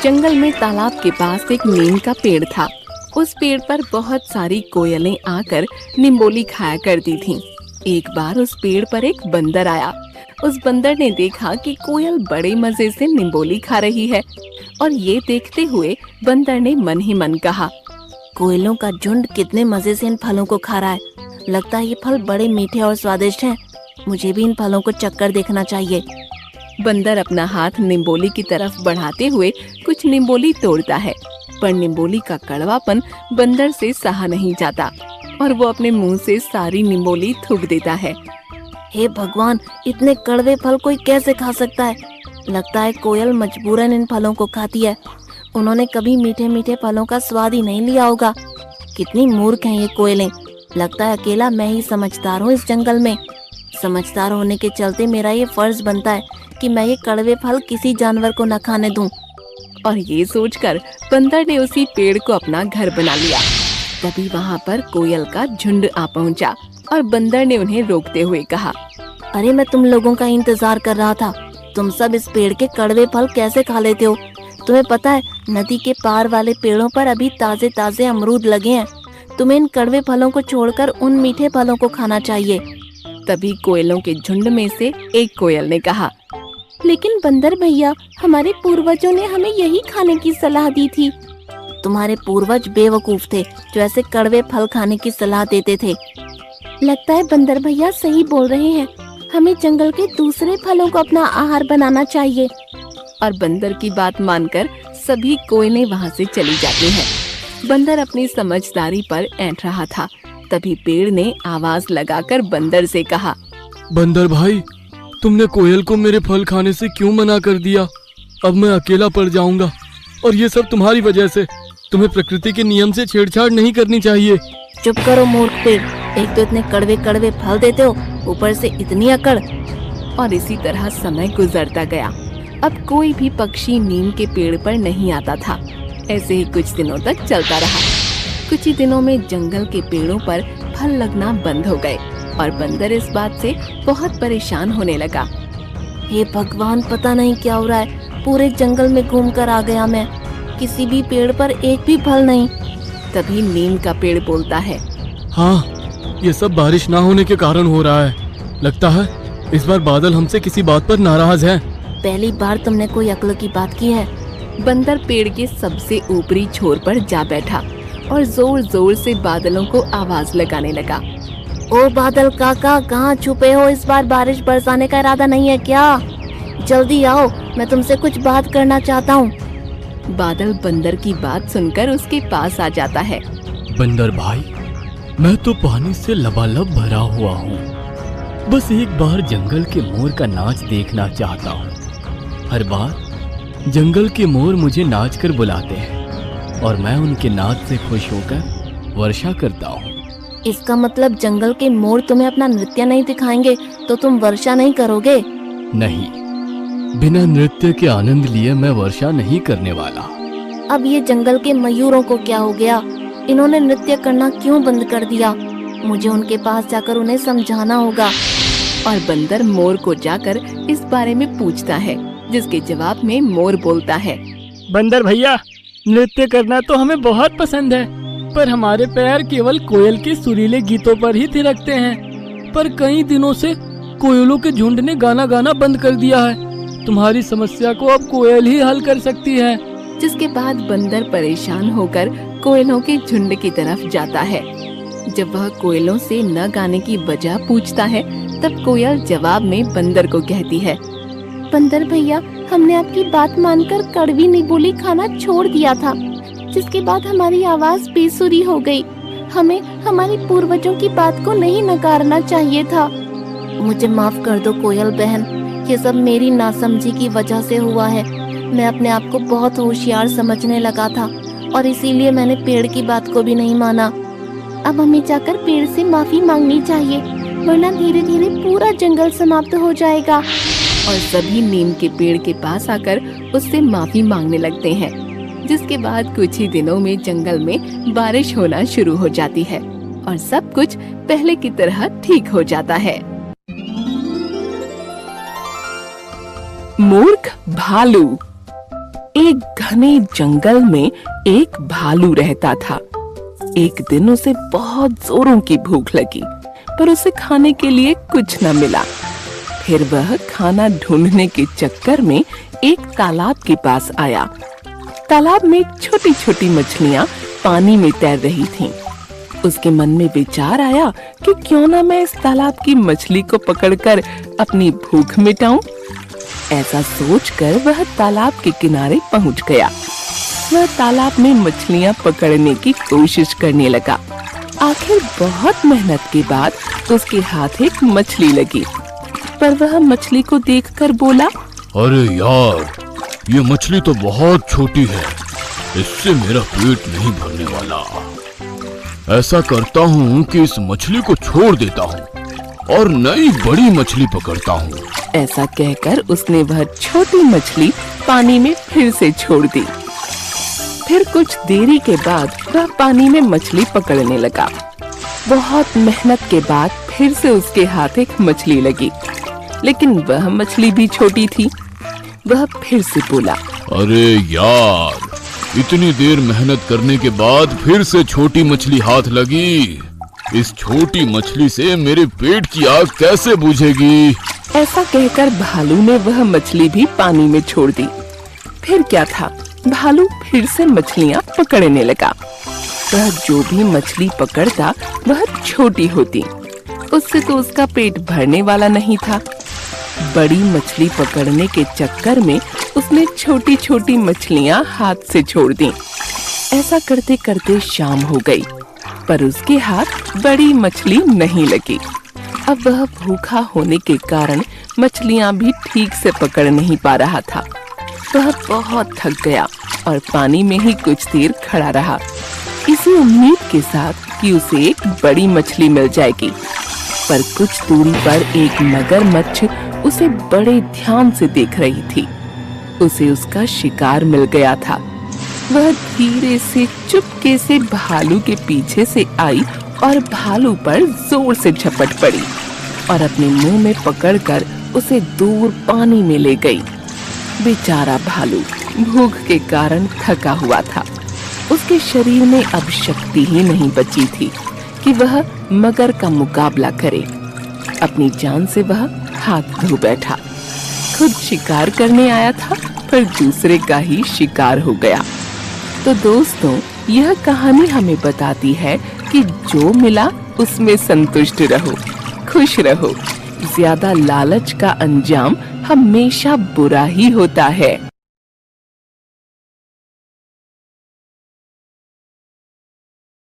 जंगल में तालाब के पास एक नीम का पेड़ था। उस पेड़ पर बहुत सारी कोयलें आकर निम्बोली खाया करती थीं। एक बार उस पेड़ पर एक बंदर आया। उस बंदर ने देखा कि कोयल बड़े मजे से निम्बोली खा रही है और ये देखते हुए बंदर ने मन ही मन कहा, कोयलों का झुंड कितने मजे से इन फलों को खा रहा है। लगता है ये फल बड़े मीठे और स्वादिष्ट हैं। मुझे भी इन फलों को चक्कर देखना चाहिए। बंदर अपना हाथ निम्बोली की तरफ बढ़ाते हुए कुछ निम्बोली तोड़ता है, पर निम्बोली का कड़वापन बंदर से सहा नहीं जाता और वो अपने मुंह से सारी निम्बोली थूक देता है। हे भगवान, इतने कड़वे फल कोई कैसे खा सकता है। लगता है कोयल मजबूरन इन फलों को खाती है। उन्होंने कभी मीठे मीठे फलों का स्वाद ही नहीं लिया होगा। कितनी मूर्ख हैं ये कोयलें। लगता है अकेला मैं ही समझदार हूँ इस जंगल में। समझदार होने के चलते मेरा ये फर्ज बनता है कि मैं ये कड़वे फल किसी जानवर को न खाने दूं। और ये सोचकर बंदर ने उसी पेड़ को अपना घर बना लिया। तभी वहाँ पर कोयल का झुंड आ पहुँचा और बंदर ने उन्हें रोकते हुए कहा, अरे मैं तुम लोगों का इंतजार कर रहा था। तुम सब इस पेड़ के कड़वे फल कैसे खा लेते हो? तुम्हें पता है नदी के पार वाले पेड़ों पर अभी ताजे ताजे अमरूद लगे हैं। तुम्हें इन कड़वे फलों को छोड़कर उन मीठे फलों को खाना चाहिए। तभी कोयलों के झुंड में से एक कोयल ने कहा, लेकिन बंदर भैया, हमारे पूर्वजों ने हमें यही खाने की सलाह दी थी। तुम्हारे पूर्वज बेवकूफ थे जो ऐसे कड़वे फल खाने की सलाह देते थे। लगता है बंदर भैया सही बोल रहे हैं। हमें जंगल के दूसरे फलों को अपना आहार बनाना चाहिए। और बंदर की बात मानकर सभी कोयलें वहाँ से चली जाती हैं। बंदर अपनी समझदारी पर ऐंठ रहा था। तभी पेड़ ने आवाज लगाकर बंदर से कहा, बंदर भाई, तुमने कोयल को मेरे फल खाने से क्यों मना कर दिया? अब मैं अकेला पड़ जाऊंगा और ये सब तुम्हारी वजह से। तुम्हें प्रकृति के नियम से छेड़छाड़ नहीं करनी चाहिए। चुप करो मूर्ख पेड़। एक तो इतने कड़वे कड़वे फल देते हो, ऊपर से इतनी अकड़। और इसी तरह समय गुजरता गया। अब कोई भी पक्षी नीम के पेड़ पर नहीं आता था। ऐसे ही कुछ दिनों तक चलता रहा। कुछ ही दिनों में जंगल के पेड़ों पर फल लगना बंद हो गए और बंदर इस बात से बहुत परेशान होने लगा। हे भगवान, पता नहीं क्या हो रहा है। पूरे जंगल में घूमकर आ गया मैं, किसी भी पेड़ पर एक भी फल नहीं। तभी नीम का पेड़ बोलता है, हाँ, ये सब बारिश ना होने के कारण हो रहा है। लगता है इस बार बादल हमसे किसी बात पर नाराज है। पहली बार तुमने कोई अक्ल की बात की है। बंदर पेड़ के सबसे ऊपरी छोर पर जा बैठा और जोर जोर से बादलों को आवाज लगाने लगा। ओ बादल काका, कहाँ छुपे हो? इस बार बारिश बरसाने का इरादा नहीं है क्या? जल्दी आओ, मैं तुमसे कुछ बात करना चाहता हूँ। बादल बंदर की बात सुनकर उसके पास आ जाता है। बंदर भाई, मैं तो पानी से लबालब भरा हुआ हूँ। बस एक बार जंगल के मोर का नाच देखना चाहता हूँ। हर बार जंगल के मोर मुझे नाच कर बुलाते हैं और मैं उनके नाच से खुश होकर वर्षा करता हूँ। इसका मतलब जंगल के मोर तुम्हें अपना नृत्य नहीं दिखाएंगे तो तुम वर्षा नहीं करोगे? नहीं, बिना नृत्य के आनंद लिए मैं वर्षा नहीं करने वाला। अब ये जंगल के मयूरों को क्या हो गया? इन्होंने नृत्य करना क्यों बंद कर दिया? मुझे उनके पास जाकर उन्हें समझाना होगा। और बंदर मोर को जाकर इस बारे में पूछता है, जिसके जवाब में मोर बोलता है, बंदर भैया, नृत्य करना तो हमें बहुत पसंद है, पर हमारे पैर केवल कोयल के सुरीले गीतों पर ही थिरकते हैं। पर कई दिनों से कोयलों के झुंड ने गाना गाना बंद कर दिया है। तुम्हारी समस्या को अब कोयल ही हल कर सकती है। जिसके बाद बंदर परेशान होकर कोयलों के झुंड की तरफ जाता है। जब वह कोयलों से न गाने की वजह पूछता है, तब कोयल जवाब में बंदर को कहती है, बंदर भैया, हमने आपकी बात मानकर कड़वी निम्बोली खाना छोड़ दिया था, जिसके बाद हमारी आवाज बेसुरी हो गई। हमें हमारे पूर्वजों की बात को नहीं नकारना चाहिए था। मुझे माफ कर दो कोयल बहन, ये सब मेरी नासमझी की वजह से हुआ है। मैं अपने आप को बहुत होशियार समझने लगा था और इसीलिए मैंने पेड़ की बात को भी नहीं माना। अब हमें जाकर पेड़ से माफी मांगनी चाहिए, वरना धीरे धीरे पूरा जंगल समाप्त हो जाएगा। और सभी नीम के पेड़ के पास आकर उससे माफी मांगने लगते हैं। जिसके बाद कुछ ही दिनों में जंगल में बारिश होना शुरू हो जाती है और सब कुछ पहले की तरह ठीक हो जाता है। मूर्ख भालू। एक घने जंगल में एक भालू रहता था। एक दिन उसे बहुत जोरों की भूख लगी, पर उसे खाने के लिए कुछ न मिला। फिर वह खाना ढूंढने के चक्कर में एक तालाब के पास आया। तालाब में छोटी छोटी मछलियां पानी में तैर रही थीं। उसके मन में विचार आया कि क्यों ना मैं इस तालाब की मछली को पकड़कर अपनी भूख मिटाऊं। ऐसा सोचकर वह तालाब के किनारे पहुंच गया। वह तालाब में मछलियां पकड़ने की कोशिश करने लगा। आखिर बहुत मेहनत के बाद उसके हाथ एक मछली लगी, पर वह मछली को देखकर बोला, अरे यार, ये मछली तो बहुत छोटी है, इससे मेरा पेट नहीं भरने वाला। ऐसा करता हूँ कि इस मछली को छोड़ देता हूँ और नई बड़ी मछली पकड़ता हूँ। ऐसा कहकर उसने वह छोटी मछली पानी में फिर से छोड़ दी। फिर कुछ देरी के बाद वह पानी में मछली पकड़ने लगा। बहुत मेहनत के बाद फिर से उसके हाथ एक मछली लगी, लेकिन वह मछली भी छोटी थी। वह फिर से बोला, अरे यार, इतनी देर मेहनत करने के बाद फिर से छोटी मछली हाथ लगी। इस छोटी मछली से मेरे पेट की आग कैसे बुझेगी? ऐसा कहकर भालू ने वह मछली भी पानी में छोड़ दी। फिर क्या था, भालू फिर से मछलियां पकड़ने लगा। वह जो भी मछली पकड़ता वह छोटी होती, उससे तो उसका पेट भरने वाला नहीं था। बड़ी मछली पकड़ने के चक्कर में उसने छोटी छोटी मछलियां हाथ से छोड़ दी। ऐसा करते करते शाम हो गई, पर उसके हाथ बड़ी मछली नहीं लगी। अब वह भूखा होने के कारण मछलियां भी ठीक से पकड़ नहीं पा रहा था। वह बहुत थक गया और पानी में ही कुछ देर खड़ा रहा, इसी उम्मीद के साथ कि उसे एक बड़ी मछली मिल जाएगी। पर कुछ दूरी पर एक मगरमच्छ उसे बड़े ध्यान से देख रही थी। उसे उसका शिकार मिल गया था। वह धीरे से चुपके से भालू के पीछे से आई और भालू पर जोर से झपट पड़ी और अपने मुंह में पकड़कर उसे दूर पानी में ले गई। बेचारा भालू भूख के कारण थका हुआ था। उसके शरीर में अब शक्ति ही नहीं बची थी कि वह मगर का मुकाबला करे। अपनी जान से वह हाथ धो बैठा। खुद शिकार करने आया था, पर दूसरे का ही शिकार हो गया। तो दोस्तों, यह कहानी हमें बताती है कि जो मिला उसमें संतुष्ट रहो, खुश रहो। ज्यादा लालच का अंजाम हमेशा बुरा ही होता है।